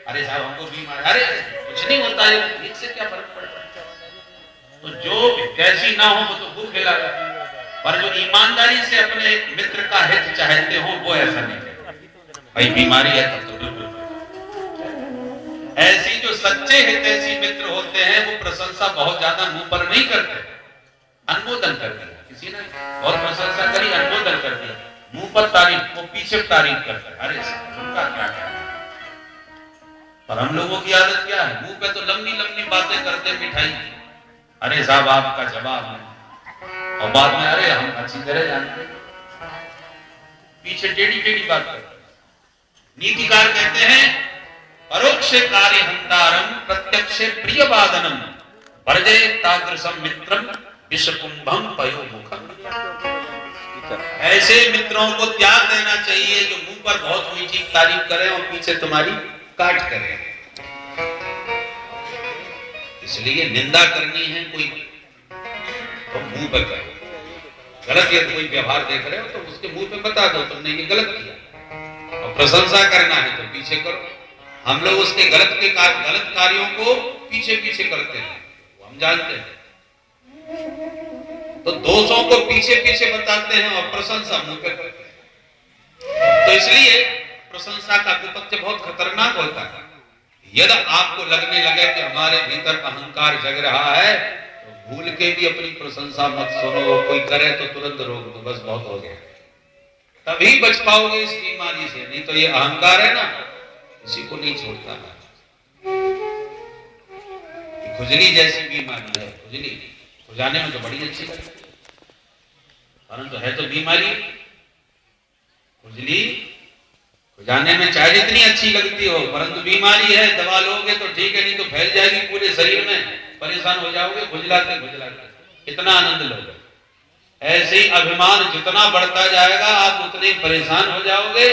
अरे साहब हमको बीमार, अरे कुछ नहीं होता है, इससे क्या फर्क पड़ता है। तो जो कैसी ना हो वो तो भूख खिलाए, पर जो ईमानदारी से अपने मित्र का हित चाहते हो वो ऐसा नहीं करते। भाई बीमारी है तब तो बिल्कुल। ऐसी जो सच्चे हितैषी मित्र होते हैं वो प्रशंसा बहुत ज्यादा मुंह पर नहीं करते, अनुमोदन कर दिया, किसी ने बहुत प्रशंसा करी, अनुमोदन कर दिया, मुंह पर तारीफ, वो पीछे तारीफ करते हैं, अरे उनका क्या कहना। पर हम लोगों की आदत क्या है, मुंह पे तो लंबी लंबी बातें करते मिठाई, अरे साहब आपका जवाब नहीं, और बाद में अरे हम अच्छी तरह जानते, पीछे टेढ़ी टेढ़ी बात करते। नीतिकार कहते हैं परोक्षे कार्य हंतारम प्रत्यक्षे प्रिय वादनम वर्जे तादृशम मित्रम विषकुंभम पयोमुखम। ऐसे मित्रों को त्याग देना चाहिए जो मुंह पर बहुत मीठी तारीफ करें और पीछे तुम्हारी काट करें। इसलिए निंदा करनी है कोई तो मुंह पर करो, गलत या कोई व्यवहार देख रहे हो तो उसके मुंह पे बता दो तुमने ये गलत किया, और प्रशंसा करना है तो पीछे करो। हम लोग उसके गलत कार्यों को पीछे पीछे करते हैं, वो हम जानते हैं। तो दोषों को पीछे पीछे बताते हैं और प्रशंसा मुंह पे करते हैं। तो इसलिए प्रशंसा का कुपथ्य बहुत खतरनाक होता है। यदि आपको लगने लगे कि हमारे भीतर अहंकार जग रहा है तो भूल के भी अपनी प्रशंसा मत सुनो, कोई करे तो तुरंत रोक दो, बस बहुत हो गया, तभी बच पाओगे इस बीमारी से। नहीं तो ये अहंकार है ना, किसी को नहीं छोड़ता है। खुजली जैसी बीमारी है, खुजली खुजाने में तो बड़ी अच्छी लगती है, परंतु है तो बीमारी। खुजली खुजाने में चाहे जितनी अच्छी लगती हो, परंतु बीमारी है, दवा लोगे तो ठीक है, नहीं तो फैल जाएगी पूरे शरीर में, परेशान हो जाओगे, खुजलाते खुजलाते कितना आनंद लोगे। ऐसे ही अभिमान जितना बढ़ता जाएगा आप उतने परेशान हो जाओगे।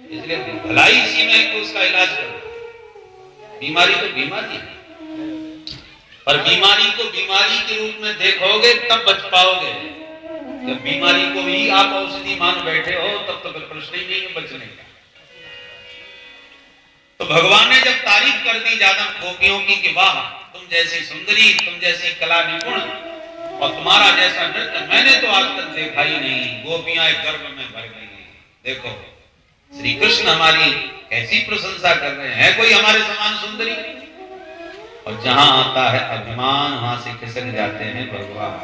इसलिए भलाई इसी में तो उसका इलाज करो। बीमारी तो बीमारी है, पर बीमारी को बीमारी के रूप में देखोगे तब बच पाओगे। जब बीमारी को ही आप औषधि मान बैठे हो तब तो प्रश्न ही नहीं है बचने का। तो भगवान ने जब तारीफ कर दी ज्यादा गोपियों की कि वाह तुम जैसी सुंदरी, तुम जैसी कला निपुण और तुम्हारा जैसा नृत्य मैंने तो आज तक देखा ही नहीं, गोपियां गर्व में भर गई। देखो श्री कृष्ण हमारी कैसी प्रशंसा कर रहे हैं, कोई हमारे समान सुंदरी। और जहां आता है अभिमान वहां से खिसक जाते हैं भगवान।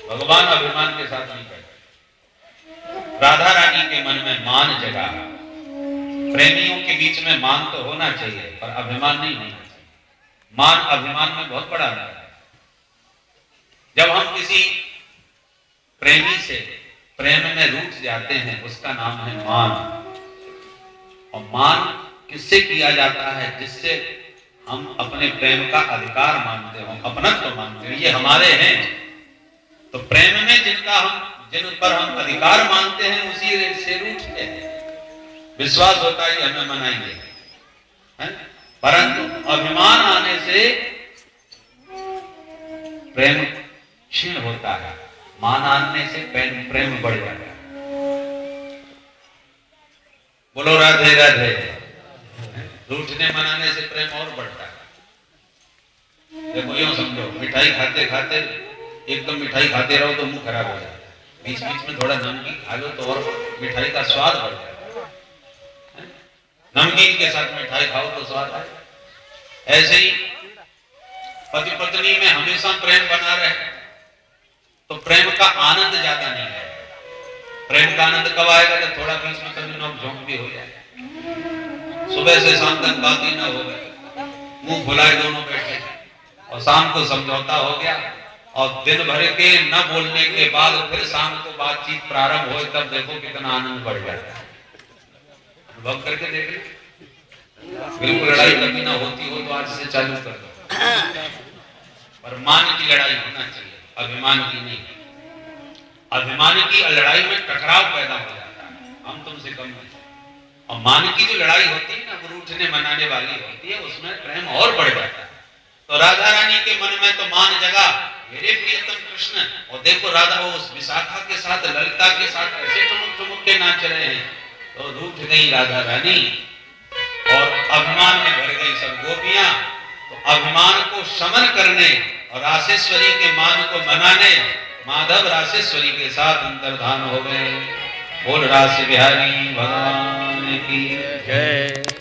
भगवान अभिमान के साथ नहीं करते। राधा रानी के मन में मान जगा, प्रेमियों के बीच में मान तो होना चाहिए पर अभिमान नहीं होना चाहिए। मान अभिमान में बहुत बड़ा अंतर है। जब हम किसी प्रेमी से प्रेम में रूठ जाते हैं उसका नाम है मान। और मान किससे किया जाता है, जिससे हम अपने प्रेम का अधिकार मानते हो, अपनत्व मानते हो, ये हमारे हैं। तो प्रेम में जिन पर हम अधिकार मानते हैं उसी से रूठते हैं। विश्वास होता है हमें मनाएंगे, परंतु अभिमान आने से प्रेम क्षीण होता है, मान आने से प्रेम बढ़ जाता है। बोलो राधे राधे। रूठने मनाने से प्रेम और बढ़ता है। देखो यूं समझो, मिठाई खाते खाते एकदम मिठाई खाते रहो तो मुंह खराब हो जाता है, बीच बीच में थोड़ा नमकीन खा लो तो और मिठाई का स्वाद बढ़ जाता है। नमकीन के साथ मिठाई खाओ तो स्वाद आए। ऐसे ही पति पत्नी में हमेशा प्रेम बना रहे तो प्रेम का आनंद ज्यादा नहीं है। प्रेम का आनंद कब आएगा जब थोड़ा बीच में कभी नोक झोंक भी हो जाए, सुबह से शाम तक बात ही ना हो गई, मुंह फुलाए दोनों बैठे और शाम को समझौता हो गया और दिन भर के न बोलने के बाद फिर शाम को बातचीत प्रारंभ हो, तब देखो कितना आनंद बढ़ जाता है। अनुभव करके देख, बिल्कुल लड़ाई कभी ना होती हो तो आज से चालू कर दो। पर मान की लड़ाई होना चाहिए, अभिमान की नहीं। अभिमान की लड़ाई में टकराव पैदा हो जाता है, हम तुमसे कम नहीं। और मान की जो लड़ाई होती है ना, वो रूठने मनाने वाली होती है, उसमें प्रेम और बढ़ जाता है। तो राधा रानी के मन में तो मान जगा, मेरे प्रियतम कृष्ण। और देखो राधा वो उस विशाखा के साथ, ललिता के साथ ऐसे ठुमुक ठुमुक के नाच रहे हैं, तो रूठ गई राधा रानी और सब गोपियां, तो अभिमान को शमन करने और रासेश्वरी के मान को मनाने माधव रासेश्वरी के साथ अंतर्धान हो गए। बोल रास बिहारी भगवान की जय।